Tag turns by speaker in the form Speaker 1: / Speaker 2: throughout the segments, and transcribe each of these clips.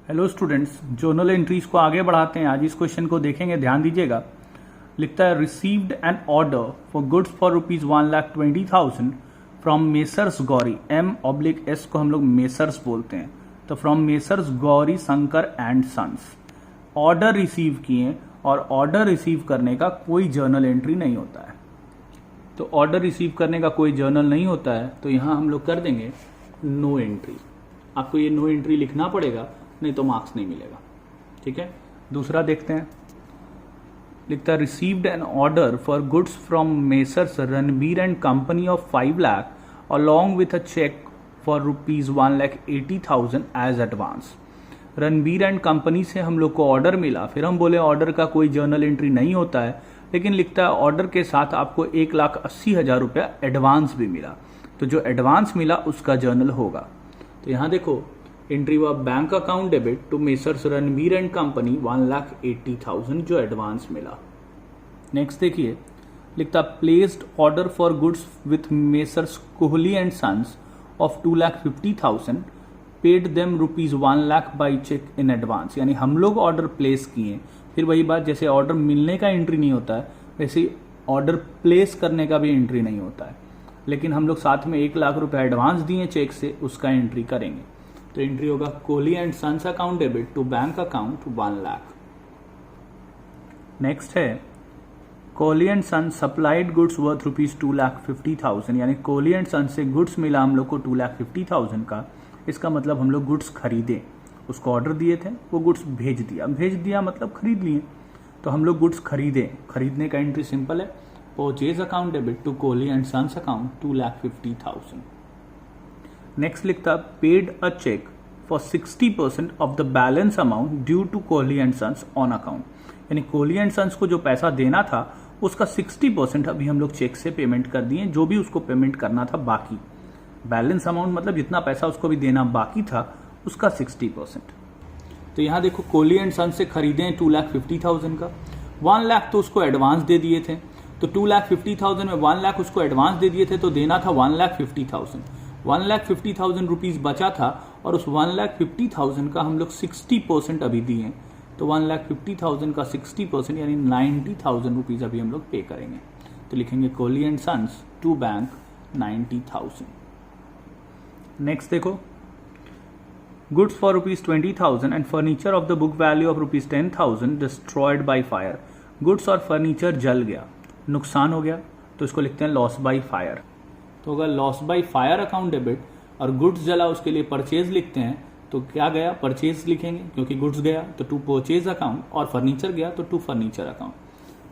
Speaker 1: Hello students, journal entries को आगे बढ़ाते हैं। आज इस क्वेश्चन को देखेंगे, ध्यान दीजिएगा। लिखता है received an order for goods for ₹1,20,000 from messrs Gauri. M/S को हम लोग मेसर्स बोलते हैं, तो from messrs Gauri Shankar and sons. Order receive किए और ऑर्डर रिसीव करने का कोई जर्नल एंट्री नहीं होता है। तो ऑर्डर रिसीव करने का कोई जर्नल नहीं होता है, तो यहां हम लोग कर देंगे नो एंट्री। आपको ये नो एंट्री लिखना पड़ेगा, नहीं तो मार्क्स नहीं मिलेगा। ठीक है, दूसरा देखते हैं। लिखता है received an order for goods from messrs Ranbir and company of 5 lakh along with a cheque for ₹1,80,000 as advance. Ranbir and company से हम लोग को ऑर्डर मिला, फिर हम बोले ऑर्डर का कोई जर्नल एंट्री नहीं होता है, लेकिन लिखता है ऑर्डर के साथ आपको ₹1,80,000 एडवांस भी मिला, तो जो एडवांस मिला उसका जर्नल होगा। तो यहां देखो, एंट्री हुआ bank account debit to messrs Ranbir and company 1,80,000 जो एडवांस मिला। नेक्स्ट देखिए, लिखता placed order for goods with messrs Kohli and sons of 2,50,000 paid them ₹1,00,000 by cheque in advance. यानी हम लोग ऑर्डर प्लेस किए, फिर वही बात, जैसे ऑर्डर मिलने का एंट्री नहीं होता है वैसे ऑर्डर प्लेस करने का भी एंट्री नहीं होता है, लेकिन हम लोग साथ में ₹1,00,000 एडवांस दिए चेक से, उसका एंट्री करेंगे। तो एंट्री होगा Kohli and sons account debit to bank account 1,00,000। Next है Kohli and sons supplied goods worth ₹2,50,000। यानी कोहली एंड सन्स से गुड्स मिला हम लोग को 2,50,000 का। इसका मतलब हम लोग गुड्स खरीदे, उसको ऑर्डर दिए थे, वो गुड्स भेज दिया मतलब खरीद लिए। तो हम लोग गुड्स खरीदे, खरीदने का एंट्री सिंपल है, purchase account debit to Kohli and sons account 2,50,000। Next लिखता paid a cheque for 60% of the balance amount due to Kohli and sons on account. यानी कोहली एंड सन्स को जो पैसा देना था उसका 60% अभी हम लोग चेक से पेमेंट कर दिए, जो भी उसको पेमेंट करना था बाकी। बैलेंस अमाउंट मतलब जितना पैसा उसको भी देना बाकी था उसका 60%। तो यहां देखो, कोहली एंड सन्स से खरीदे 2,50,000 का, 1,00,000 तो उसको एडवांस दे दिए थे। तो 2,50,000 में 1,00,000 उसको एडवांस दे दिए थे, तो देना था 1,50,000। 1,50,000 रुपीज बचा था और उस 1,50,000 का हम लोग 60% अभी दिए। तो 1,50,000 का 60% यानी 90,000 रुपीज अभी हम लोग पे करेंगे। तो लिखेंगे Kohli and sons to bank 90,000। Next देखो, goods for ₹20,000 and furniture of the book value of ₹10,000 destroyed by fire. Goods और फर्नीचर जल गया, नुकसान हो गया, तो इसको लिखते हैं लॉस बाई फायर। तो अगर loss by fire account debit और गुड्स जला उसके लिए परचेज लिखते हैं, तो क्या गया, परचेज लिखेंगे क्योंकि गुड्स गया तो टू परचेज अकाउंट, और फर्नीचर गया तो टू फर्नीचर अकाउंट।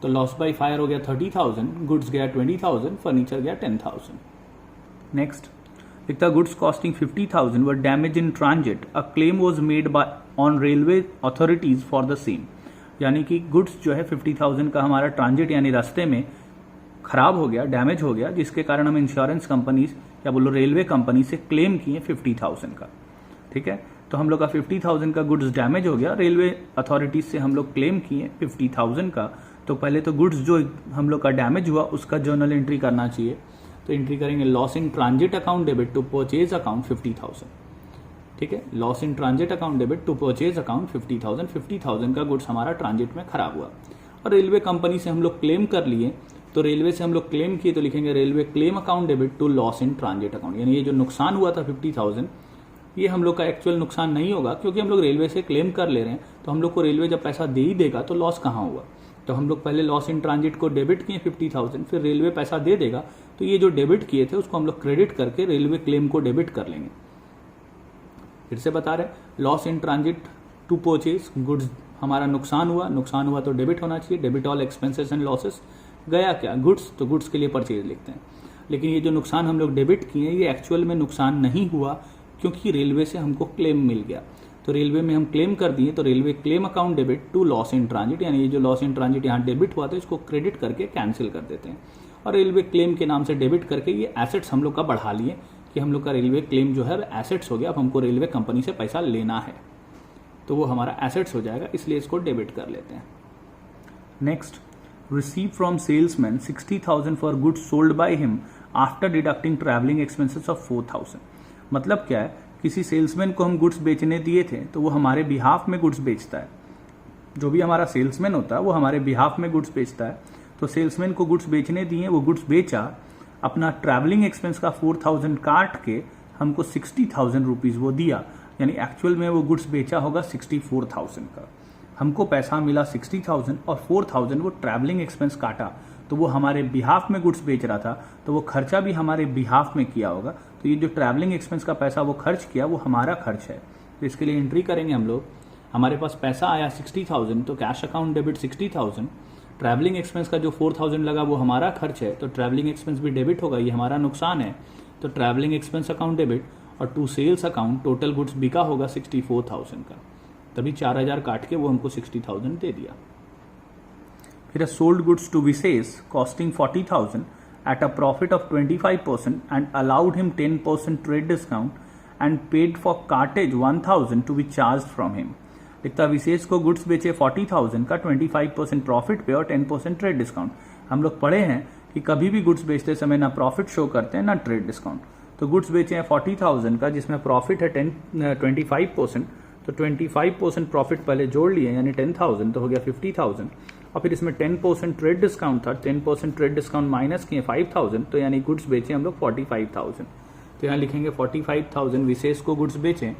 Speaker 1: तो लॉस बाई फायर हो गया 30,000, गुड्स गया 20,000, फर्नीचर गया 10,000। नेक्स्ट लिखता goods costing 50,000 were damage in transit, a claim was made by on railway authorities for the same. यानी कि गुड्स जो है 50,000 का हमारा ट्रांजिट यानी रास्ते में खराब हो गया, डैमेज हो गया, जिसके कारण हम इंश्योरेंस कंपनी या बोलो रेलवे कंपनी से क्लेम किए 50,000 का। ठीक है, तो हम लोग का 50,000 का गुड्स डैमेज हो गया, रेलवे अथॉरिटीज से हम लोग क्लेम किए 50,000 का। तो पहले तो गुड्स जो हम लोग का डैमेज हुआ उसका जर्नल एंट्री करना चाहिए। तो एंट्री करेंगे loss in transit account debit to purchase account 50,000। ठीक है, loss in transit account debit to purchase account 50,000। 50,000 का गुड्स हमारा ट्रांजिट में खराब हुआ और रेलवे कंपनी से हम लोग क्लेम कर लिए। तो रेलवे से हम लोग क्लेम किए, तो लिखेंगे railway claim account debit to loss in transit account. यानी ये जो नुकसान हुआ था 50,000, ये हम लोग का एक्चुअल नुकसान नहीं होगा, क्योंकि हम लोग रेलवे से क्लेम कर ले रहे हैं। तो हम लोग को रेलवे जब पैसा दे ही देगा तो लॉस कहाँ हुआ। तो हम लोग पहले लॉस इन ट्रांजिट को डेबिट किए 50,000, फिर रेलवे पैसा दे देगा, तो ये जो डेबिट किए थे उसको हम लोग क्रेडिट करके रेलवे क्लेम को डेबिट कर लेंगे। फिर से बता रहे, loss in transit to purchase, goods हमारा नुकसान हुआ तो डेबिट होना चाहिए, debit all expenses and losses. गया क्या, गुड्स, तो गुड्स के लिए परचेज लिखते हैं। लेकिन ये जो नुकसान हम लोग डेबिट किए ये एक्चुअल में नुकसान नहीं हुआ, क्योंकि रेलवे से हमको क्लेम मिल गया। तो रेलवे में हम क्लेम कर दिए, तो railway claim account debit to loss in transit. यानी ये जो लॉस इन ट्रांजिट यहाँ डेबिट हुआ था इसको क्रेडिट करके कैंसिल कर देते हैं, और रेलवे क्लेम के नाम से डेबिट करके ये एसेट्स हम लोग का बढ़ा लिए कि हम लोग का रेलवे क्लेम जो है एसेट्स हो गया। अब हमको रेलवे कंपनी से पैसा लेना है तो वो हमारा एसेट्स हो जाएगा, इसलिए इसको डेबिट कर लेते हैं। Next, receive from salesman 60,000 for goods sold by him after deducting travelling expenses of 4,000। मतलब क्या है किसी सेल्समैन को हम गुड्स बेचने दिए थे तो वो हमारे बिहाफ में गुड्स बेचता है। जो भी हमारा सेल्समैन होता है वो हमारे बिहाफ में गुड्स बेचता है। तो सेल्समैन को गुड्स बेचने दिए, वो गुड्स बेचा, अपना ट्रैवलिंग एक्सपेंस का 4000 काट के हमको 60,000 रुपीज़ वो दिया, यानी एक्चुअल में वो गुड्स बेचा होगा 64,000 का। हमको पैसा मिला 60,000 और 4,000 वो ट्रैवलिंग एक्सपेंस काटा, तो वो हमारे बिहाफ में गुड्स बेच रहा था, तो वो खर्चा भी हमारे बिहाफ में किया होगा। तो ये जो ट्रैवलिंग एक्सपेंस का पैसा वो खर्च किया वो हमारा खर्च है। तो इसके लिए एंट्री करेंगे हम लोग। हमारे पास पैसा आया 60,000, तो cash account debit 60,000। Travelling expense का जो 4,000 लगा वो हमारा खर्च है, तो ट्रैवलिंग एक्सपेंस भी डेबिट होगा, ये हमारा नुकसान है। तो ट्रैवलिंग एक्सपेंस अकाउंट डेबिट और to sales account total goods बिका होगा 64,000 का, तभी 4,000 काट के वो हमको 60,000 दे दिया। फिर sold goods to Vishesh costing 40,000 at a profit of 25% and allowed him 10% trade discount and paid for cartage 1,000 to be charged from him। लिखता विशेष को गुड्स बेचे 40,000 का 25% प्रॉफिट पे और 10% ट्रेड डिस्काउंट। हम लोग पढ़े हैं कि कभी भी गुड्स बेचते समय ना प्रॉफिट शो करते हैं ना ट्रेड डिस्काउंट। तो गुड्स बेचे हैं 40,000 का, जिसमें प्रॉफिट है 25%, तो 25% प्रॉफिट पहले जोड़ लिए यानी 10,000, तो हो गया 50,000। और फिर इसमें 10% ट्रेड डिस्काउंट था, 10% ट्रेड डिस्काउंट माइनस किए 5,000, तो यानी गुड्स बेचे हम लोग 45,000। तो यहाँ लिखेंगे 45,000 विशेष को गुड्स बेचे,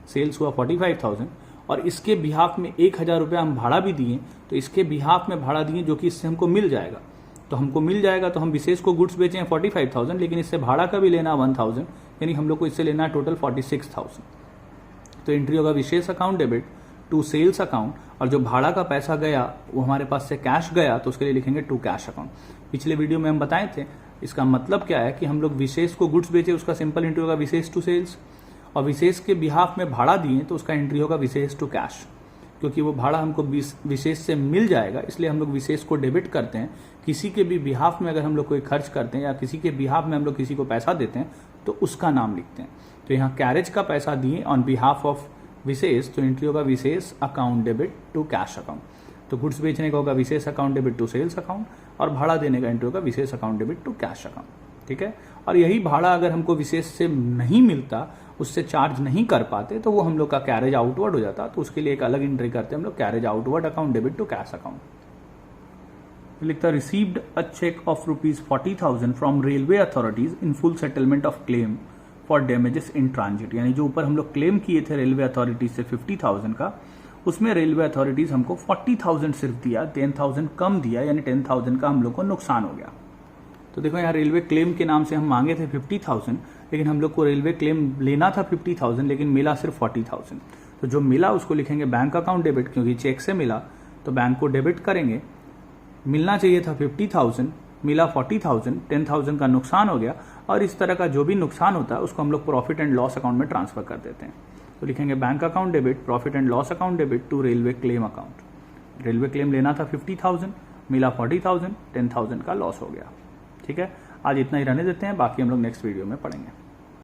Speaker 1: सेल्स हुआ 45,000, और इसके बिहाफ में 1,000 रुपया हम भाड़ा भी दिए, तो इसके बिहाफ में भाड़ा दिए जो कि इससे हमको मिल जाएगा। तो हमको मिल जाएगा, तो हम विशेष को गुड्स बेचे हैं 45,000, लेकिन इससे भाड़ा का भी लेना 1,000, यानी हम लोग को इससे लेना है टोटल 46,000। तो एंट्री होगा विशेष account debit to sales account, और जो भाड़ा का पैसा गया वो हमारे पास से कैश गया, तो उसके लिए लिखेंगे टू कैश अकाउंट। पिछले वीडियो में हम बताए थे, इसका मतलब क्या है कि हम लोग विशेष को गुड्स बेचे, उसका सिंपल एंट्री होगा विशेष टू सेल्स, और विशेष के बिहाफ में भाड़ा दिए तो उसका एंट्री होगा विशेष टू कैश, क्योंकि वो भाड़ा हमको विशेष से मिल जाएगा, इसलिए हम लोग विशेष को डेबिट करते हैं। किसी के भी बिहाफ में अगर हम लोग कोई खर्च करते हैं या किसी के बिहाफ में हम लोग किसी को पैसा देते हैं तो उसका नाम लिखते हैं। तो यहाँ कैरेज का पैसा दिए ऑन बिहाफ ऑफ विशेष, तो एंट्री होगा विशेष account debit to cash account. तो गुड्स बेचने का होगा विशेष account debit to sales account, और भाड़ा देने का एंट्री होगा विशेष account debit to cash account. ठीक है, और यही भाड़ा अगर हमको विशेष से नहीं मिलता, उससे चार्ज नहीं कर पाते, तो वो हम लोग का कैरेज आउटवर्ड हो जाता, तो उसके लिए एक अलग एंट्री करते हैं हम लोग, carriage outward account debit to cash account. लिखता received a cheque of ₹40,000 from railway authorities in full settlement of claim for damages in transit, यानी जो ऊपर हम लोग क्लेम किए थे रेलवे अथॉरिटीज से 50,000 का, उसमें रेलवे अथॉरिटीज हमको 40,000 सिर्फ दिया, 10,000 कम दिया, यानी 10,000 का हम लोग को नुकसान हो गया। तो देखो यहाँ रेलवे क्लेम के नाम से हम मांगे थे 50,000, लेकिन हम लोग को रेलवे क्लेम लेना था 50,000, लेकिन मिला सिर्फ 40,000। तो जो मिला उसको लिखेंगे बैंक अकाउंट डेबिट, क्योंकि चेक से मिला तो बैंक को डेबिट करेंगे। मिलना चाहिए था 50,000, मिला 40,000, 10,000 का नुकसान हो गया, और इस तरह का जो भी नुकसान होता है उसको हम लोग प्रॉफिट एंड लॉस अकाउंट में ट्रांसफर कर देते हैं। तो लिखेंगे bank account debit profit and loss account debit to railway claim account. Railway claim लेना था 50,000, मिला 40,000, 10,000 का लॉस हो गया। ठीक है, आज इतना ही रहने देते हैं, बाकी हम लोग नेक्स्ट वीडियो में पढ़ेंगे।